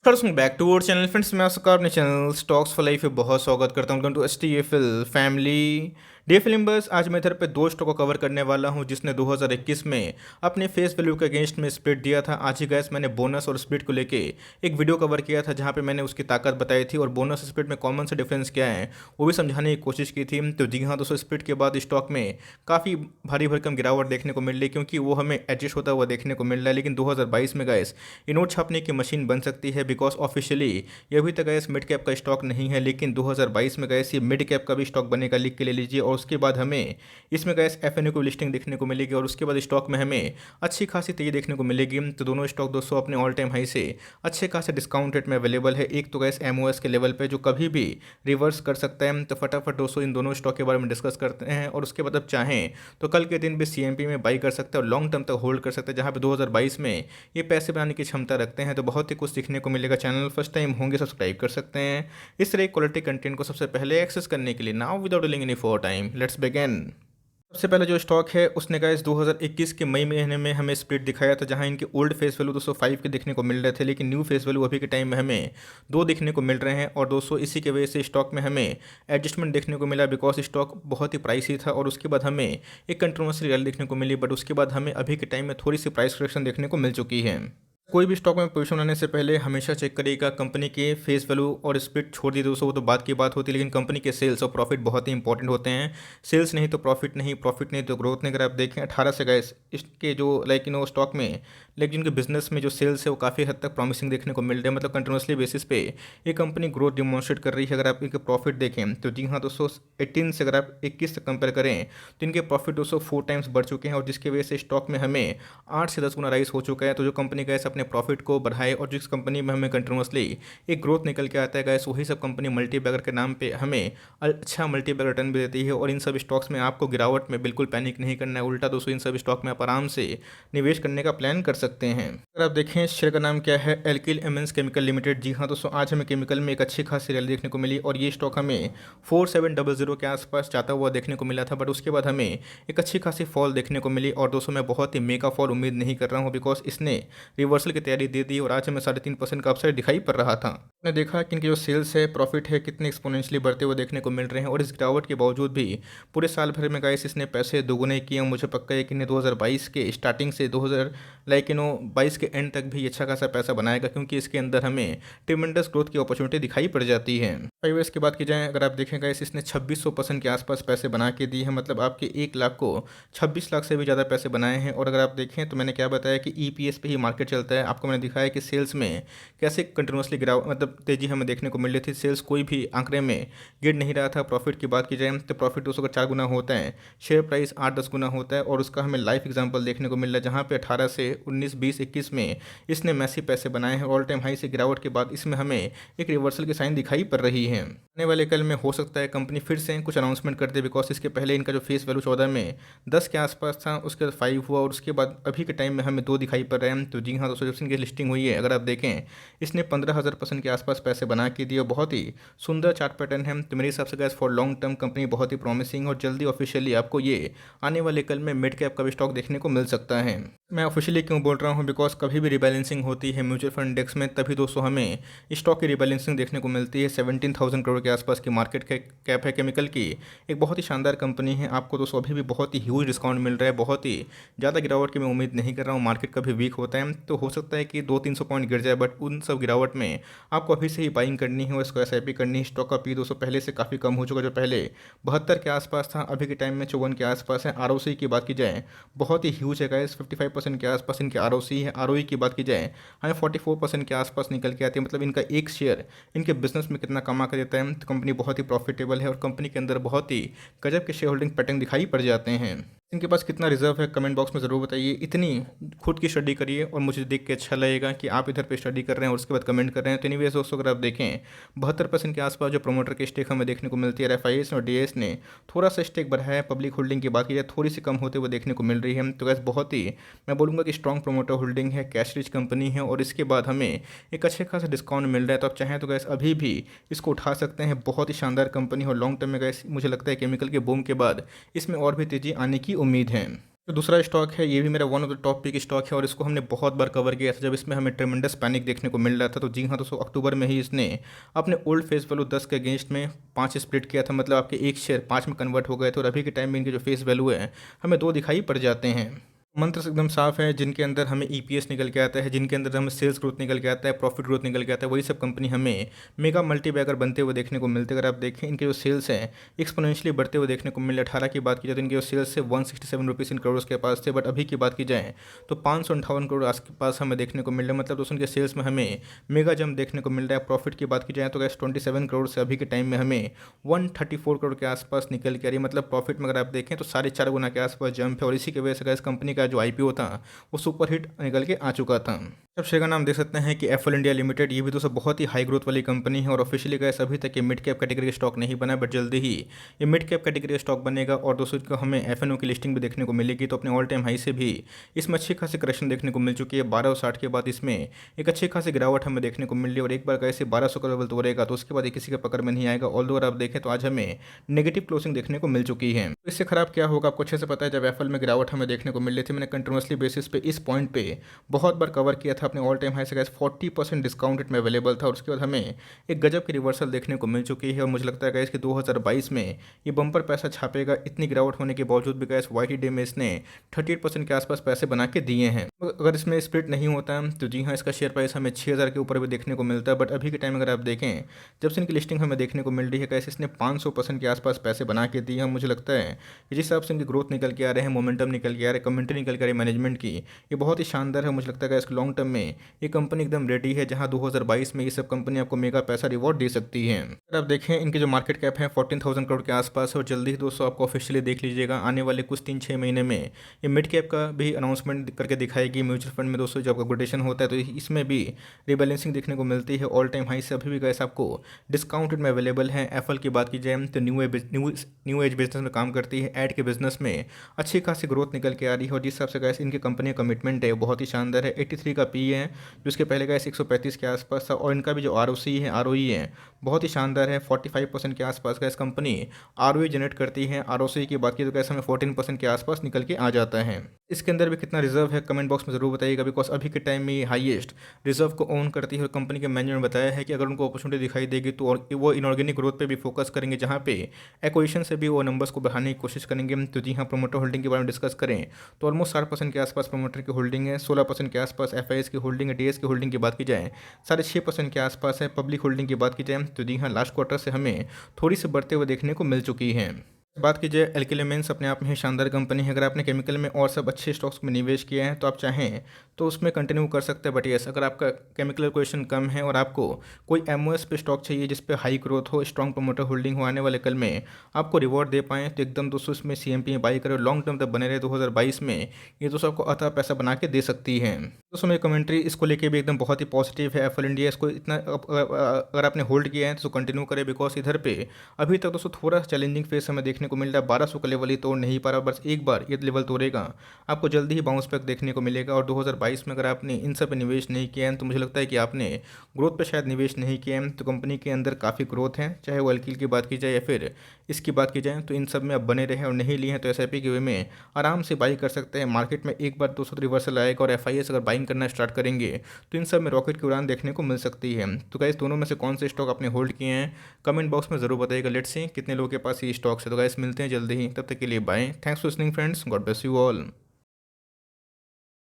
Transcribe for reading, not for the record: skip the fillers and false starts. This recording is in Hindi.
Welcome back to our channel friends. मैं आपका अपने चैनल स्टॉक्स फॉर लाइफ पे बहुत स्वागत करता हूँ। Welcome to STFL family day filmers. आज मैं इधर पे दो स्टॉक को कवर करने वाला हूँ जिसने 2021 में अपने फेस वैल्यू के अगेंस्ट में स्प्लिट दिया था। आज ही गैस मैंने बोनस और स्प्लिट को लेके एक वीडियो कवर किया था जहाँ पे मैंने उसकी ताकत बताई थी और बोनस स्प्लिट में कॉमन से डिफरेंस क्या है वो भी समझाने की कोशिश की थी। तो जी हाँ दोस्तों, स्प्लिट के बाद स्टॉक में काफ़ी भारी भरकम गिरावट देखने को मिल रही क्योंकि वो हमें एडजस्ट होता हुआ देखने को मिल रहा है। लेकिन 2022 में गैस ये नोट छापने की मशीन बन सकती है बिकॉज ऑफिशियली ये अभी तक गैस मिड कैप का स्टॉक नहीं है, लेकिन 2022 में गैस ये मिड कैप का भी स्टॉक बनेगा, लिख के ले लीजिए। और उसके बाद हमें इसमें गैस FNO की लिस्टिंग देखने को मिलेगी और उसके बाद स्टॉक में हमें अच्छी खासी तेजी देखने को मिलेगी। तो दोनों स्टॉक दोस्तों अपने ऑल टाइम हाई से अच्छे खासे डिस्काउंट रेट में अवेलेबल है। एक तो गैस MOS के लेवल पे जो कभी भी रिवर्स कर सकता है। तो फटाफट दोस्तों इन दोनों स्टॉक के बारे में डिस्कस करते हैं और उसके बाद अब चाहें तो कल के दिन भी CMP में बाई कर सकते हैं और लॉन्ग टर्म तक होल्ड कर सकते हैं, जहाँ पे 2022 में ये पैसे बनाने की क्षमता रखते हैं। तो बहुत ही कुछ सीखने को मिलेगा। चैनल फर्स्ट टाइम होंगे सब्सक्राइब कर सकते हैं इस तरह क्वालिटी कंटेंट को सबसे पहले एक्सेस करने के लिए। Now without delaying any for time let's begin. सबसे पहले जो स्टॉक है उसने गाइस 2021 के मई महीने में हमें स्प्लिट दिखाया था, जहां इनके ओल्ड फेस वैल्यू 205 के देखने को मिल रहे थे, लेकिन न्यू फेस वैल्यू अभी के टाइम में हमें दो देखने को मिल रहे हैं। और दोस्तों इसी की वजह से स्टॉक में हमें एडजस्टमेंट देखने को मिला बिकॉज स्टॉक बहुत ही प्राइसी था। और उसके बाद हमें एक कंट्रोवर्सी रैली देखने को मिली, बट उसके बाद हमें अभी के टाइम में थोड़ी सी प्राइस करेक्शन देखने को मिल चुकी है। कोई भी स्टॉक में पोजीशन बनाने से पहले हमेशा चेक करिएगा कंपनी के फेस वैल्यू और स्प्लिट। छोड़ दी दोस्तों, वो तो बात की बात होती है, लेकिन कंपनी के सेल्स और प्रॉफिट बहुत ही इंपॉर्टेंट होते हैं। सेल्स नहीं तो प्रॉफिट नहीं, प्रॉफिट नहीं तो ग्रोथ नहीं। अगर आप देखें 18 से गए इसके जो स्टॉक में, लेकिन जिनके बिजनेस में जो सेल्स है वो काफ़ी हद तक प्रॉमिसिंग देखने को मिल रहे हैं। मतलब कंटिन्यूसली बेसिस पे ये कंपनी ग्रोथ डिमॉन्स्ट्रेट कर रही है। अगर आप इनके प्रॉफिट देखें तो जी हाँ दोस्तों, 18 से अगर आप 21 से कंपेयर करें तो इनके प्रॉफिट दोस्तों 4 टाइम्स बढ़ चुके हैं और जिसकी वजह से स्टॉक में हमें 8 से 10 गुना राइस हो चुका है। तो जो कंपनी गैस अपने प्रॉफिट को बढ़ाए और जिस कंपनी में हमें कंटिन्यूसली एक ग्रोथ निकल के आता है गैस, वही सब कंपनी मल्टीबैगर के नाम पे हमें अच्छा मल्टीबैगर रिटर्न भी देती है। और इन सब स्टॉक्स में आपको गिरावट में बिल्कुल पैनिक नहीं करना है, उल्टा दोस्तों इन सब स्टॉक में आप आराम से निवेश करने का प्लान कर सकते हैं। अगर आप देखें शेयर का नाम क्या है, एल्किल एमिन्स केमिकल लिमिटेड। जी हाँ दोस्तों, आज हमें केमिकल में एक अच्छी खासी रैली देखने को मिली और ये स्टॉक हमें 4700 के आसपास जाता हुआ देखने को मिला था, बट उसके बाद हमें एक अच्छी खासी फॉल देखने को मिली। और दोस्तों मैं बहुत ही मेगा फॉल उम्मीद नहीं कर रहा हूँ बिकॉज इसने रिवर्सल की तैयारी दे दी और आज हमें 3.5% का अपसाइड दिखाई पड़ रहा था। मैंने देखा कि इनकी जो सेल्स है, प्रॉफिट है, कितने एक्सपोनेंशियली बढ़ते हुए देखने को मिल रहे हैं। और इस गिरावट के बावजूद भी पूरे साल भर में गाइस इसने पैसे दोगुने किए। मुझे पक्का है कि इन्हें 2022 के स्टार्टिंग से 2022 के एंड तक भी अच्छा खासा पैसा बनाएगा, क्योंकि इसके अंदर हमें ट्रिमेंडस ग्रोथ की अपॉर्चुनिटी दिखाई पड़ जाती है। 5 ईयर्स की बात की जाए, अगर आप देखें गाइस, इसने 2600% के आसपास पैसे बना के दिए हैं। मतलब आपके 1 लाख को 26 लाख से भी ज़्यादा पैसे बनाए हैं। और अगर आप देखें तो मैंने क्या बताया कि EPS पे ही मार्केट चलता है। आपको मैंने दिखाया कि सेल्स में कैसे कंटिन्यूसली गिराव मतलब तेज़ी हमें देखने को मिल रही थी। सेल्स कोई भी आंकड़े में गिर नहीं रहा था। प्रॉफिट की बात की जाए तो प्रॉफिट 200 का 4 गुना होता है, शेयर प्राइस 8-10 गुना होता है। और उसका हमें लाइफ एग्जांपल देखने को मिल रहा है, जहाँ पे 18 से 19, 20, 21 में इसने मैसिव पैसे बनाए हैं। ऑल टाइम हाई से गिरावट के बाद इसमें हमें एक रिवर्सल की साइन दिखाई पड़ रही है। आने वाले कल में हो सकता है कंपनी फिर से कुछ अनाउंसमेंट कर दे, बिकॉज इसके पहले इनका जो फेस वैल्यू 14 में 10 के आसपास था, उसके बाद 5 हुआ और उसके बाद अभी के टाइम में हमें 2 दिखाई पड़ रहे हैं। तो जी हाँ दोस्तों, जब से इनकी लिस्टिंग हुई है, अगर आप देखें इसने 15,000% के आसपास पैसे बना के दिए। बहुत ही सुंदर चार्ट पैटर्न है। तो मेरे हिसाब से gas for long term company बहुत ही प्रॉमिसिंग और जल्दी ऑफिशियली आपको ये आने वाले कल में मिड कैप का भी स्टॉक देखने को मिल सकता है। मैं ऑफिशियली क्यों बोल रहा हूँ, बिकॉज कभी भी रिबैलेंसिंग होती है म्यूचुअल फंड इंडेक्स में, तभी दोस्तों हमें स्टॉक की रिबैलेंसिंग देखने को मिलती है। 17,000 करोड़ के आसपास की मार्केट कैप है केमिकल की। एक बहुत ही शानदार कंपनी है। आपको दोस्तों अभी भी बहुत ही ह्यूज डिस्काउंट मिल रहा है। बहुत ही ज़्यादा गिरावट की मैं उम्मीद नहीं कर रहा हूँ। मार्केट कभी वीक होता है तो हो सकता है कि 200-300 पॉइंट गिर जाए, बट उन सब गिरावट में आपको अभी से ही बाइंग करनी है और इसको SIP करनी है। स्टॉक का P दोस्तों पहले से काफ़ी कम हो चुका, जो पहले 72 के आसपास था, अभी के टाइम में 54 के आसपास है। ROC की बात की जाए बहुत ही ह्यूज है गाइस, 55% के आसपास इनके ROC है। ROE की बात की जाए हमें 44% के आसपास निकल के आती है। मतलब इनका एक शेयर इनके बिजनेस में कितना कमा कर देता है। तो कंपनी बहुत ही प्रॉफिटेबल है और कंपनी के अंदर बहुत ही गजब के शेयर होल्डिंग पैटर्न दिखाई पड़ जाते हैं। इनके पास कितना रिजर्व है कमेंट बॉक्स में ज़रूर बताइए। इतनी खुद की स्टडी करिए और मुझे देख के अच्छा लगेगा कि आप इधर पे स्टडी कर रहे हैं और उसके बाद कमेंट कर रहे हैं। तो एनीवेज दोस्तों, अगर आप देखें 72% के आसपास जो प्रोमोटर की स्टेक हमें देखने को मिलती है। RFIs और DAS ने थोड़ा सा स्टेक बढ़ाया है। पब्लिक होल्डिंग की बात की जाए थोड़ी सी कम होते हुए देखने को मिल रही है। तो गैस बहुत ही मैं बोलूँगा कि स्ट्रॉन्ग प्रोमोटर होल्डिंग है, कैश रिच कंपनी है और इसके बाद हमें एक अच्छे खासा डिस्काउंट मिल रहा है। तो आप चाहें तो गैस अभी भी इसको उठा सकते हैं। बहुत ही शानदार कंपनी और लॉन्ग टर्म में गैस मुझे लगता है केमिकल के बूम के बाद इसमें और भी तेज़ी आने की उम्मीद है। जो दूसरा स्टॉक है, ये भी मेरा one of the top pick stock है और इसको हमने बहुत बार कवर किया था जब इसमें हमें ट्रेमेंडस पैनिक देखने को मिल रहा था। तो जी हाँ दोस्तों, अक्टूबर में ही इसने अपने ओल्ड फेस वैल्यू 10 के अगेंस्ट में 5 स्प्लिट किया था, मतलब आपके एक शेयर 5 में कन्वर्ट हो गए थे और अभी के टाइम में इनके जो फेस वैल्यू है हमें 2 दिखाई पड़ जाते हैं। मंत्र एकदम साफ है, जिनके अंदर हमें ईपीएस निकल के आता है, जिनके अंदर हमें सेल्स ग्रोथ निकल के आता है, प्रॉफिट ग्रोथ निकल के आता है, वही सब कंपनी हमें मेगा मल्टी बैगर बनते हुए देखने को मिलते हैं। अगर आप देखें इनके जो सेल्स हैं एक्सपोनेंशियली बढ़ते हुए देखने को मिले। 18 की बात की जाए तो इनके जो सेल्स है 167 रुपीज़ इन करोड़ के पास थे, बट अभी की बात की जाए तो 558 करोड़ आस पास हमें देखने को मिल रहा है। मतलब दोस्तों इनके सेल्स में हमें मेगा जंप देखने को मिल रहा है। प्रॉफिट की बात की जाए तो गैस 27 करोड़ से अभी के टाइम में हमें 134 करोड़ के आसपास निकल के आ रही है। मतलब प्रॉफिट में अगर आप देखें तो 4.5 गुना के आसपास जंप है और इसी की वजह से गैस कंपनी का जो आईपीओ था वो सुपर हिट निकल के आ चुका था। अब शेयर का नाम देख सकते हैं कि एफएल इंडिया लिमिटेड, ये भी दोस्तों बहुत ही हाई ग्रोथ वाली कंपनी है और ऑफिशियली गैस अभी तक ये मिड कैप कैटेगरी का स्टॉक नहीं बना, बट जल्दी ही ये मिड कैप कैटेगरी का स्टॉक बनेगा और दोस्तों इसको हमें एफएनओ की लिस्टिंग भी देखने को मिलेगी। तो अपने ऑल टाइम हाई से भी इसमें अच्छी खासी करेक्शन देखने को मिल चुकी है। 1260 के बाद इसमें एक अच्छी खासी गिरावट हमें देखने को मिल रही है और एक बार कैसे 1200 का लेवल तोड़ेगा तो उसके बाद ये किसी के पकड़ में नहीं आएगा। ऑल्दो अगर आप देखें तो आज हमें नेगेटिव क्लोजिंग देखने को मिल चुकी है। तो इससे खराब क्या होगा आपको अच्छे से पता है। जब एफएल में गिरावट हमें देखने को मिल रही थी, मैंने कंटिन्यूसली बेसिस पे इस पॉइंट पे बहुत बार कवर किया था अपने ऑल टाइम हाई से गैस 40% डिस्काउंटेड में अवेलेबल था और उसके बाद हमें एक गजब की रिवर्सल देखने को मिल चुकी है और मुझे लगता है गैस कि 2022 में ये बम्पर पैसा छापेगा। इतनी गिरावट होने के बावजूद भी गैस वाईटी डे में इसने 38% के आसपास पैसे बना के दिए हैं। अगर इसमें स्प्लिट नहीं होता तो जी हाँ इसका शेयर प्राइस हमें 6000 के ऊपर भी देखने को मिलता है, बट अभी के टाइम अगर आप देखें जब से इनकी लिस्टिंग हमें देखने को मिल रही है कैसे इसने 500% के आसपास पैसे बना के दिए हैं। मुझे लगता है कि जिस हिसाब से इनकी ग्रोथ निकल के आ रहे हैं, मोमेंटम निकल के आ रहे हैं, कमेंट्री निकल के आ रही है मैनेजमेंट की, ये बहुत ही शानदार है। मुझे लगता है इसके लॉन्ग टर्म में ये कंपनी एकदम रेडी है, जहां 2022 में ये सब कंपनी आपको मेगा पैसा रिवॉर्ड दे सकती है। अगर आप देखें इनकी जो मार्केट कैप है 14,000 करोड़ के आसपास है और जल्दी ही दोस्तों आपको ऑफिशियली देख लीजिएगा आने वाले कुछ 3-6 महीने में ये मिड कैप का भी अनाउंसमेंट करके दिखाएगी। म्यूचुअल फंड में दोस्तों जब अपग्रेडेशन होता है तो इसमें भी रिबैलेंसिंग देखने को मिलती है। ऑल टाइम हाई से अभी भी गैस आपको डिस्काउंटेड में अवेलेबल है। एप्पल की बात की जाए तो न्यू एज बिजनेस में काम करती है, एड के बिजनेस में अच्छी खासी ग्रोथ निकल के आ रही है और जिस हिसाब से गैस इनकी कंपनी का कमिटमेंट है वो बहुत ही शानदार है। 83 का पी है जो इसके पहले गैस 135 के आसपास था और इनका भी जो आरओई है बहुत ही शानदार है। 45% के आसपास गैस कंपनी आरओई जनरेट करती है। आरओसी की बात की तो गैस हमें 14% के आसपास निकल के आ जाता है। इसके अंदर भी कितना रिजर्व है कमेंट बॉक्स में ज़रूर बताइएगा, बिकॉज अभी के टाइम में ये हाईएस्ट रिजर्व को ओन करती है और कंपनी के मैनेजर ने बताया है कि अगर उनको अपॉर्चुनिटी दिखाई देगी तो वो इनऑर्गेनिक ग्रोथ पे भी फोकस करेंगे, जहाँ पे एक्विजिशन से भी वो नंबर्स को बढ़ाने की कोशिश करेंगे। तो जी हाँ, प्रोमोटर होल्डिंग के बारे में डिस्कस करें तो ऑलमोस्ट 60% के आसपास प्रोमोटर की होल्डिंग है, 16% के आसपास एफआईएस की होल्डिंग है, डीएस की होल्डिंग की बात की जाए 6.5% के आसपास है। पब्लिक होल्डिंग की बात की जाए तो जी हाँ, लास्ट क्वार्टर से हमें थोड़ी सी बढ़ते हुए देखने को मिल चुकी है। बात कीजिए एल्केली मेंस, अपने आप में ही शानदार कंपनी है। अगर आपने केमिकल में और सब अच्छे स्टॉक्स में निवेश किया है तो आप चाहें तो उसमें कंटिन्यू कर सकते हैं, बट यस अगर आपका केमिकल क्वेश्चन कम है और आपको कोई एमओएस पे स्टॉक चाहिए जिस पे हाई ग्रोथ हो, स्ट्रॉन्ग प्रमोटर होल्डिंग हो, आने वाले कल में आपको रिवॉर्ड दे पाएँ तो एकदम दोस्तों इसमें सीएमपी में बाई करें, लॉन्ग टर्म तक बने रहे 2022 में, ये दोस्तों आपको अतः पैसा बना के दे सकती है। दोस्तों मेरी कमेंट्री इसको लेके भी एकदम बहुत ही पॉजिटिव है। एफएल इंडिया इसको इतना अगर आपने होल्ड किया है तो कंटिन्यू करें, बिकॉज इधर पे अभी तक दोस्तों थोड़ा चैलेंजिंग फेस हमें देखने को मिल रहा है। 1200 का लेवल ही तोड़ नहीं पा रहा, बस एक बार ये लेवल तोड़ेगा आपको जल्दी ही बाउंस बैक देखने को मिलेगा। और 2022 में अगर आपने इन सब पे निवेश नहीं किया है तो मुझे लगता है कि आपने ग्रोथ पे शायद निवेश नहीं किया है। तो कंपनी के अंदर काफ़ी ग्रोथ है, चाहे वो एल्किल की बात की जाए या फिर इसकी बात की जाए, तो इन सब में आप बने रहें और नहीं लिए हैं तो एसआईपी के वे में आराम से बाई कर सकते हैं। मार्केट में एक बार 200 रिवर्सल आएगा और एफआईएस अगर बाइंग करना स्टार्ट करेंगे तो इन सब में रॉकेट की उड़ान देखने को मिल सकती है। तो गाइस दोनों में से कौन से स्टॉक आपने होल्ड किए हैं कमेंट बॉक्स में ज़रूर बताइएगा। लेट्स सी कितने लोगों के पास ये स्टॉक्स है। तो गाइस मिलते हैं जल्दी ही, तब तक के लिए bye. Thanks for listening friends, God bless you all.